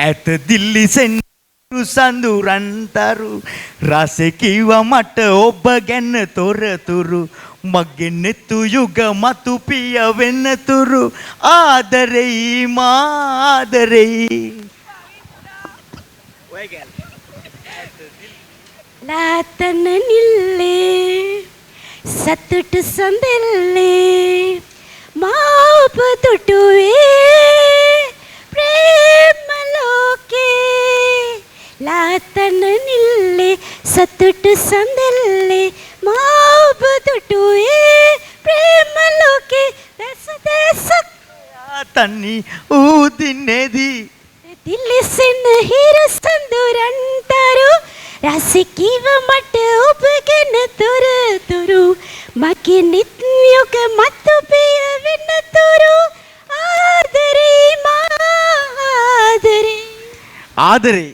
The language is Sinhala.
ඇත දිල්ලි සෙන්නු සඳුරන්තරු රසෙ කිව මට ඔබ ගැන තොරතුරු මගේ නෙතු යුග මතු පිය වෙනතුරු ආදරෙයි මාදරෙයි ලාතන නිල්ලේ සතුට සඳෙල්ලේ මාප දුටුවේ ප්‍රේම ලෝකේ ලාතන නිල්ලේ සතුට සඳෙල්ලේ මාප දුටුවේ ප්‍රේම ලෝකේ දැස දැසක් තනි ඌදිනේදී දිලිසෙන හිර සඳුරන්තරු රසිකීව මට ඔබ ගැන තොරතුරු මගේ නිත් යුග මතු පිය වෙනතුරු ආදරේ මා ආදරේ ආදරේ